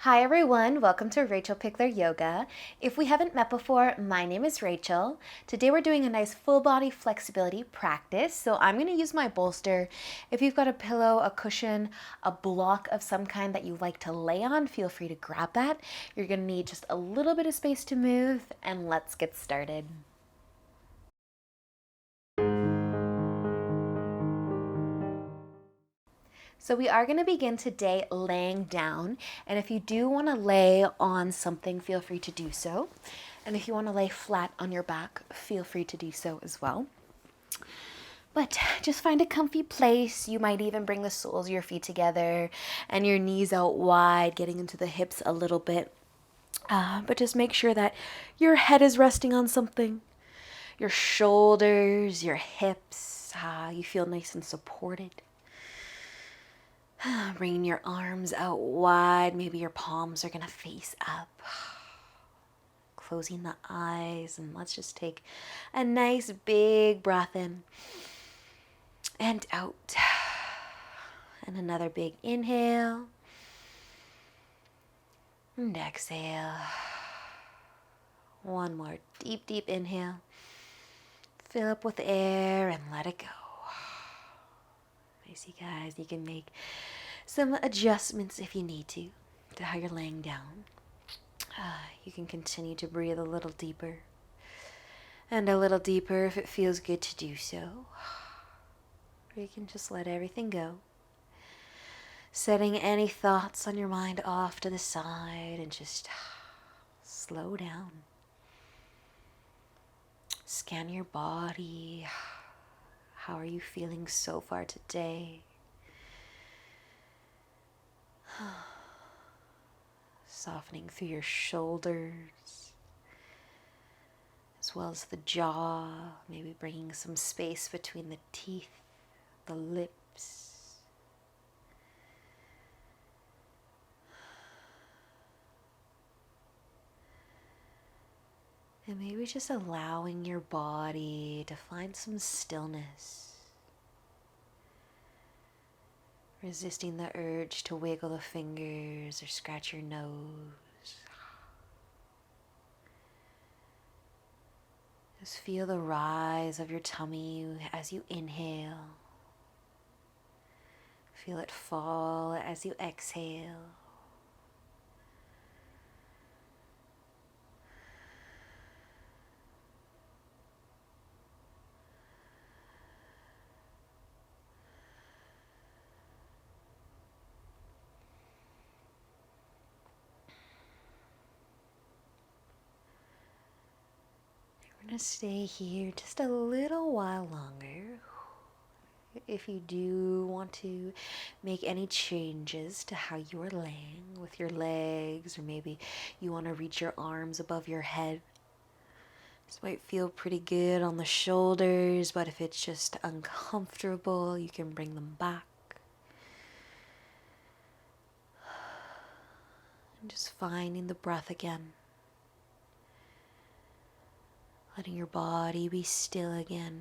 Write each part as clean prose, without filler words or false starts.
Hi everyone, welcome to rachelpichleryoga. If we haven't met before, my name is Rachel. Today we're doing a nice full body flexibility practice. So I'm going to use my bolster. If you've got a pillow, a cushion, a block of some kind that you like to lay on, feel free to grab that. You're going to need just a little bit of space to move, and let's get started. So we are going to begin today laying down, and if you do want to lay on something, feel free to do so. And if you want to lay flat on your back, feel free to do so as well. But just find a comfy place. You might even bring the soles of your feet together and your knees out wide, getting into the hips a little bit. But just make sure that your head is resting on something. Your shoulders, your hips, you feel nice and supported. Bringing your arms out wide. Maybe your palms are going to face up. Closing the eyes, and let's just take a nice big breath in and out. And another big inhale and exhale. One more deep, deep inhale. Fill up with air and let it go. I see, guys, you can make some adjustments if you need to how you're laying down. You can continue to breathe a little deeper and a little deeper if it feels good to do so. Or you can just let everything go. Setting any thoughts on your mind off to the side and just slow down. Scan your body. How are you feeling so far today? Softening through your shoulders, as well as the jaw, maybe bringing some space between the teeth, the lips. And maybe just allowing your body to find some stillness. Resisting the urge to wiggle the fingers or scratch your nose. Just feel the rise of your tummy as you inhale. Feel it fall as you exhale. We're going to stay here just a little while longer. If you do want to make any changes to how you are laying with your legs, or maybe you want to reach your arms above your head. This might feel pretty good on the shoulders, but if it's just uncomfortable, you can bring them back. And just finding the breath again. Letting your body be still again.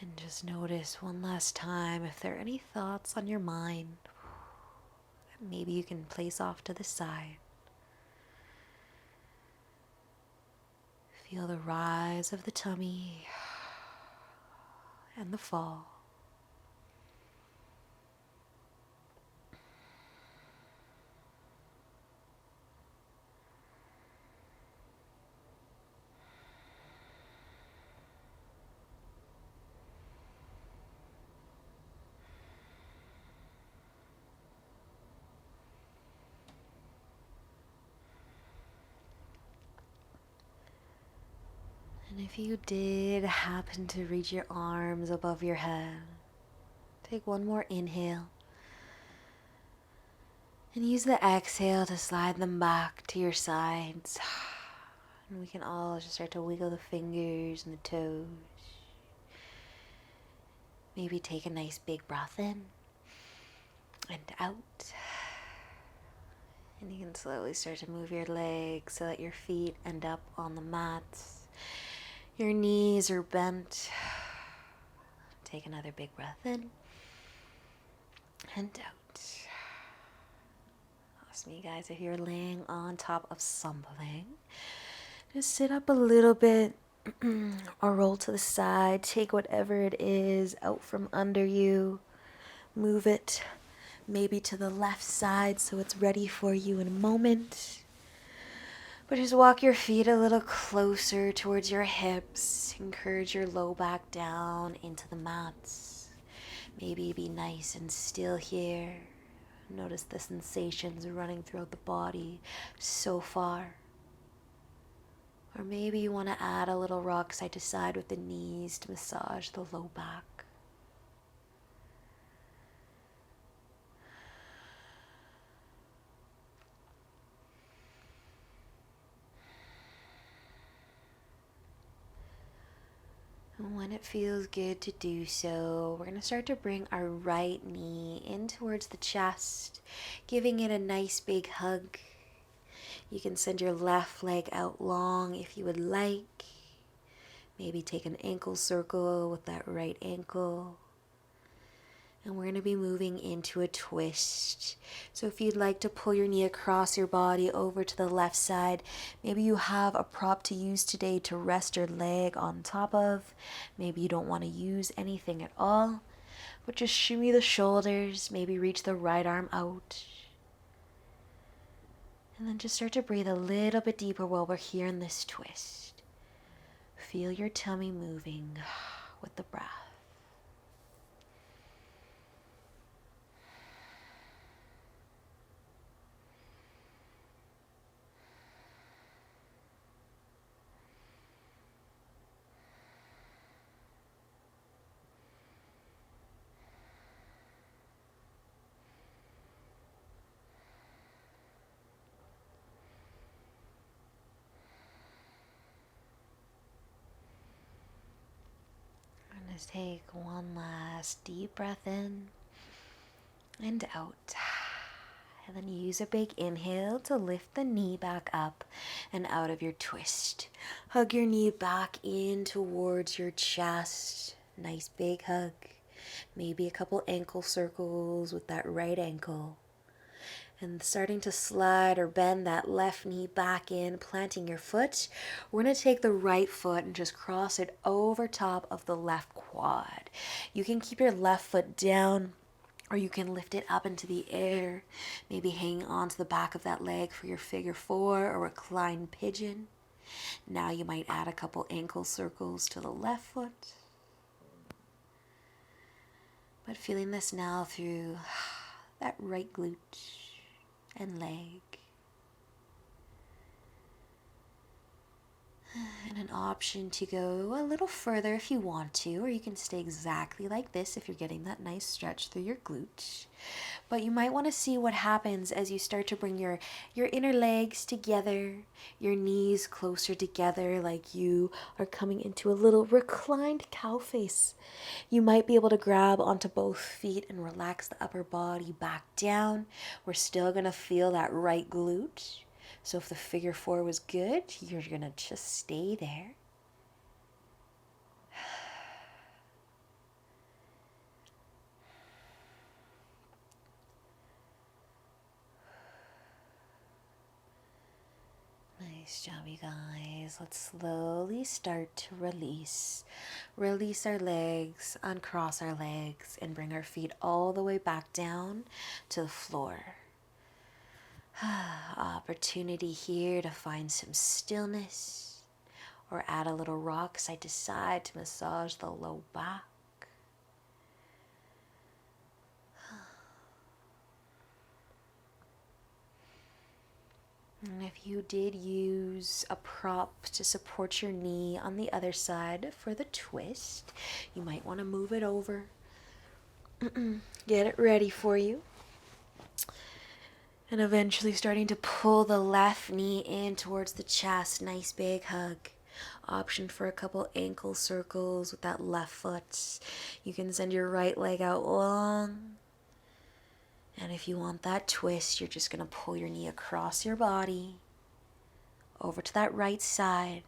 And just notice one last time if there are any thoughts on your mind that maybe you can place off to the side. Feel the rise of the tummy and the fall. And if you did happen to reach your arms above your head, take one more inhale. And use the exhale to slide them back to your sides. And we can all just start to wiggle the fingers and the toes. Maybe take a nice big breath in and out. And you can slowly start to move your legs so that your feet end up on the mats. Your knees are bent. Take another big breath in and out. Ask me, guys, if you're laying on top of something, just sit up a little bit or roll to the side. Take whatever it is out from under you. Move it maybe to the left side so it's ready for you in a moment. But just walk your feet a little closer towards your hips. Encourage your low back down into the mats. Maybe be nice and still here. Notice the sensations running throughout the body so far. Or maybe you want to add a little rock side to side with the knees to massage the low back. And when it feels good to do so, we're going to start to bring our right knee in towards the chest, giving it a nice big hug. You can send your left leg out long if you would like. Maybe take an ankle circle with that right ankle. And we're going to be moving into a twist. So if you'd like to pull your knee across your body over to the left side, maybe you have a prop to use today to rest your leg on top of. Maybe you don't want to use anything at all, but just shimmy the shoulders, maybe reach the right arm out. And then just start to breathe a little bit deeper while we're here in this twist. Feel your tummy moving with the breath. Just take one last deep breath in and out. And then use a big inhale to lift the knee back up and out of your twist. Hug your knee back in towards your chest. Nice big hug. Maybe a couple ankle circles with that right ankle. And starting to slide or bend that left knee back in, planting your foot. We're going to take the right foot and just cross it over top of the left quad. You can keep your left foot down, or you can lift it up into the air. Maybe hang on to the back of that leg for your figure four or reclined pigeon. Now you might add a couple ankle circles to the left foot. But feeling this now through that right glute and leg. And an option to go a little further if you want to, or you can stay exactly like this if you're getting that nice stretch through your glute. But you might want to see what happens as you start to bring your inner legs together, your knees closer together, like you are coming into a little reclined cow face. You might be able to grab onto both feet and relax the upper body back down. We're still going to feel that right glute. So if the figure four was good, you're going to just stay there. Nice job, you guys. Let's slowly start to release. Release our legs, uncross our legs, and bring our feet all the way back down to the floor. Opportunity here to find some stillness or add a little rock side to side to massage the low back. And if you did use a prop to support your knee on the other side for the twist, you might want to move it over. Get it ready for you. And eventually starting to pull the left knee in towards the chest. Nice big hug. Option for a couple ankle circles with that left foot. You can send your right leg out long. And if you want that twist, you're just going to pull your knee across your body, over to that right side.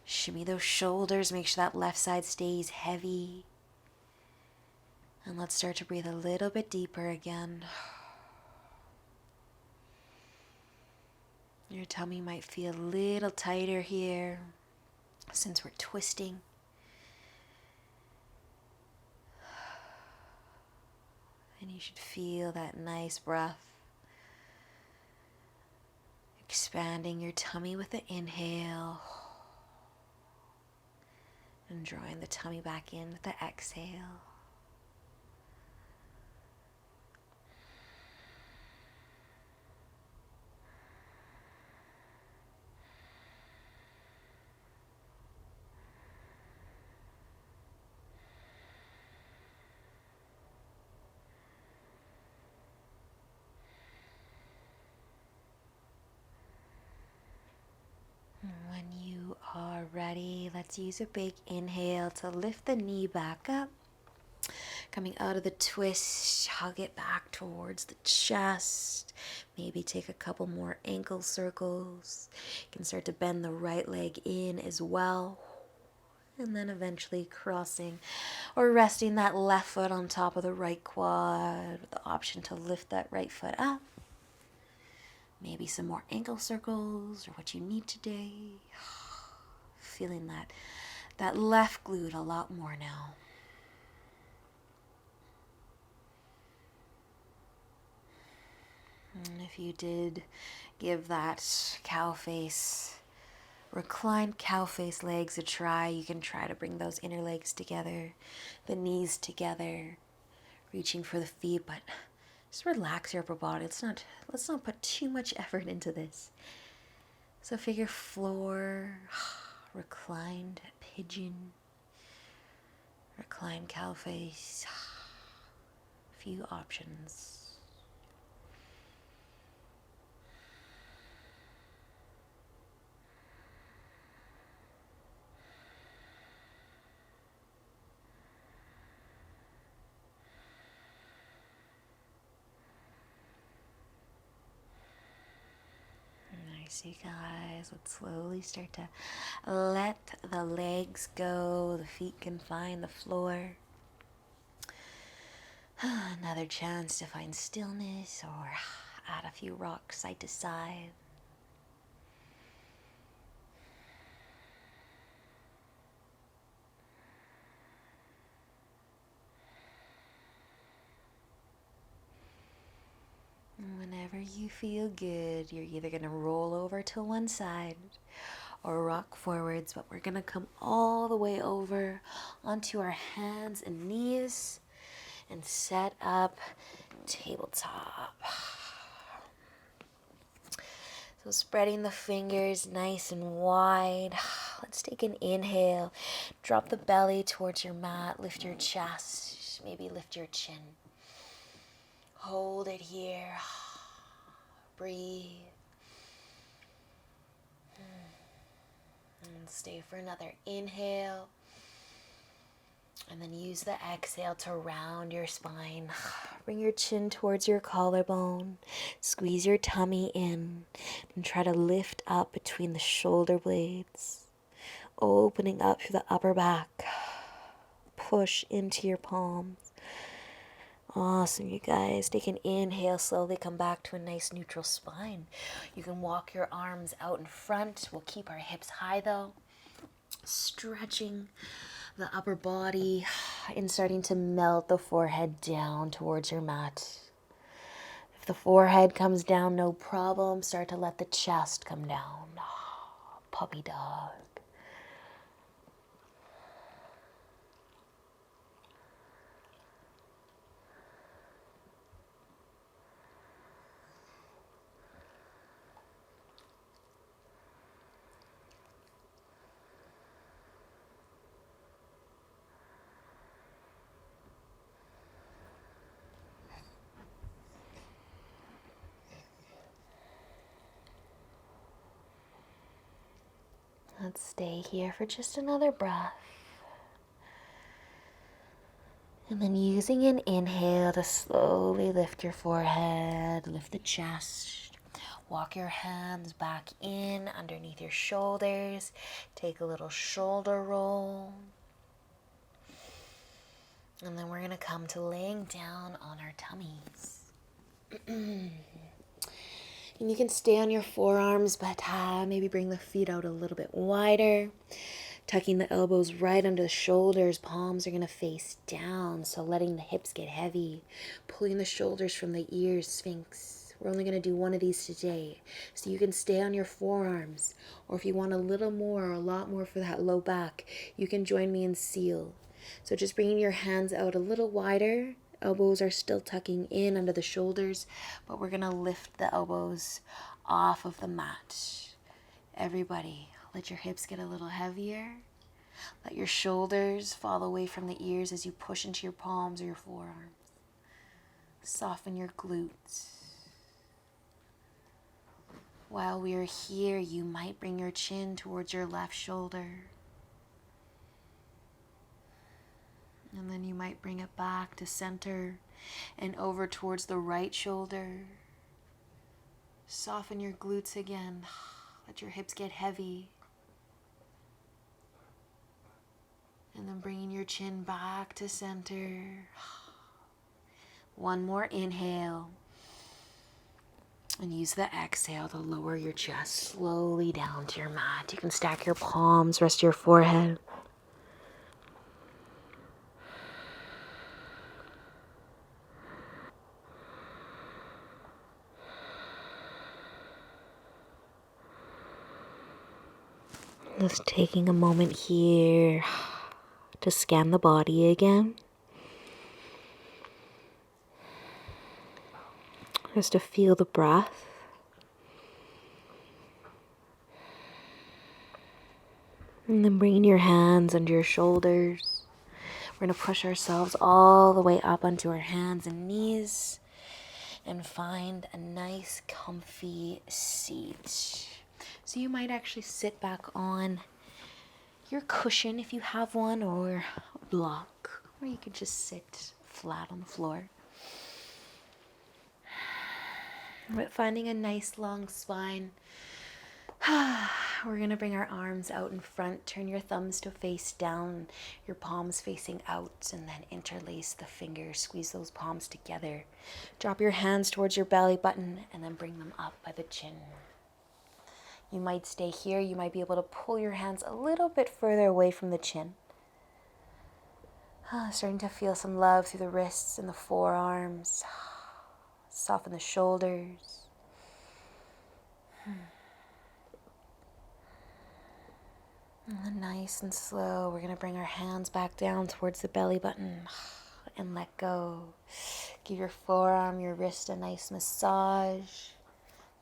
Shimmy those shoulders. Make sure that left side stays heavy. And let's start to breathe a little bit deeper again. Your tummy might feel a little tighter here since we're twisting. And you should feel that nice breath. Expanding your tummy with the inhale. And drawing the tummy back in with the exhale. When you are ready, let's use a big inhale to lift the knee back up. Coming out of the twist, hug it back towards the chest. Maybe take a couple more ankle circles. You can start to bend the right leg in as well. And then eventually crossing or resting that left foot on top of the right quad with the option to lift that right foot up. Maybe some more ankle circles or what you need today. Feeling that left glute a lot more now. And if you did give that cow face, reclined cow face legs a try, you can try to bring those inner legs together, the knees together, reaching for the feet, but just relax your upper body. Let's not put too much effort into this. So figure floor, reclined pigeon, reclined cow face, a few options. Nice, you guys. Let's slowly start to let the legs go. The feet can find the floor. Another chance to find stillness or add a few rocks side to side. Whenever you feel good, you're either going to roll over to one side or rock forwards, but we're going to come all the way over onto our hands and knees and set up tabletop. So spreading the fingers nice and wide. Let's take an inhale. Drop the belly towards your mat. Lift your chest. Maybe lift your chin. Hold it here. Breathe. And stay for another inhale. And then use the exhale to round your spine. Bring your chin towards your collarbone. Squeeze your tummy in. And try to lift up between the shoulder blades. Opening up through the upper back. Push into your palms. Awesome, you guys. Take an inhale, slowly come back to a nice neutral spine. You can walk your arms out in front. We'll keep our hips high though. Stretching the upper body and starting to melt the forehead down towards your mat. If the forehead comes down, no problem. Start to let the chest come down. Puppy dog. Let's stay here for just another breath. And then using an inhale to slowly lift your forehead, lift the chest. Walk your hands back in underneath your shoulders. Take a little shoulder roll. And then we're going to come to laying down on our tummies. And you can stay on your forearms, but maybe bring the feet out a little bit wider. Tucking the elbows right under the shoulders. Palms are going to face down, so letting the hips get heavy. Pulling the shoulders from the ears, Sphinx. We're only going to do one of these today, so you can stay on your forearms. Or if you want a little more or a lot more for that low back, you can join me in seal. So just bringing your hands out a little wider. Elbows are still tucking in under the shoulders, but we're going to lift the elbows off of the mat. Everybody, let your hips get a little heavier. Let your shoulders fall away from the ears as you push into your palms or your forearms. Soften your glutes. While we are here, you might bring your chin towards your left shoulder. And then you might bring it back to center and over towards the right shoulder. Soften your glutes again. Let your hips get heavy. And then bringing your chin back to center. One more inhale. And use the exhale to lower your chest slowly down to your mat. You can stack your palms, rest your forehead. Just taking a moment here to scan the body again. Just to feel the breath. And then bringing your hands under your shoulders. We're going to push ourselves all the way up onto our hands and knees and find a nice comfy seat. So you might actually sit back on your cushion if you have one, or a block, or you could just sit flat on the floor. But finding a nice long spine. We're going to bring our arms out in front. Turn your thumbs to face down, your palms facing out, and then interlace the fingers. Squeeze those palms together. Drop your hands towards your belly button and then bring them up by the chin. You might stay here. You might be able to pull your hands a little bit further away from the chin. Starting to feel some love through the wrists and the forearms. Soften the shoulders. And then nice and slow, we're going to bring our hands back down towards the belly button and let go. Give your forearm, your wrist a nice massage.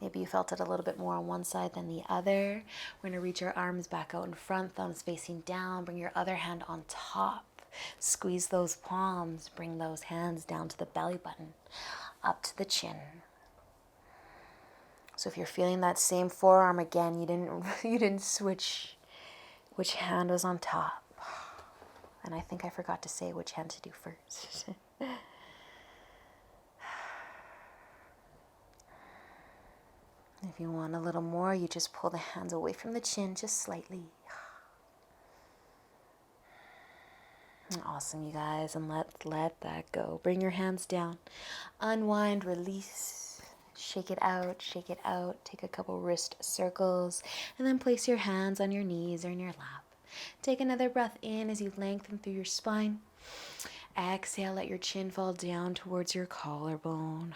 Maybe you felt it a little bit more on one side than the other. We're going to reach our arms back out in front, thumbs facing down. Bring your other hand on top. Squeeze those palms. Bring those hands down to the belly button, up to the chin. So if you're feeling that same forearm again, you didn't switch which hand was on top. And I think I forgot to say which hand to do first. If you want a little more, you just pull the hands away from the chin just slightly. Awesome, you guys. And let that go. Bring your hands down. Unwind, release. Shake it out, shake it out. Take a couple wrist circles. And then place your hands on your knees or in your lap. Take another breath in as you lengthen through your spine. Exhale, let your chin fall down towards your collarbone.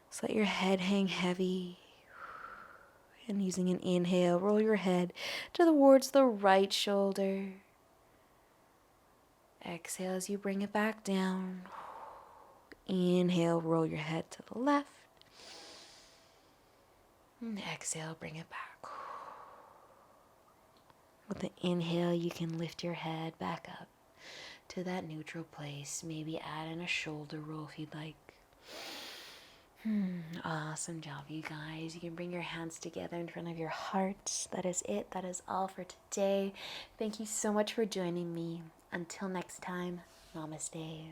Just let your head hang heavy. And using an inhale, roll your head towards the right shoulder. Exhale as you bring it back down. Inhale, roll your head to the left. And exhale, bring it back. With the inhale, you can lift your head back up to that neutral place. Maybe add in a shoulder roll if you'd like. Awesome job, you guys. You can bring your hands together in front of your heart. That is it. That is all for today. Thank you so much for joining me. Until next time, namaste.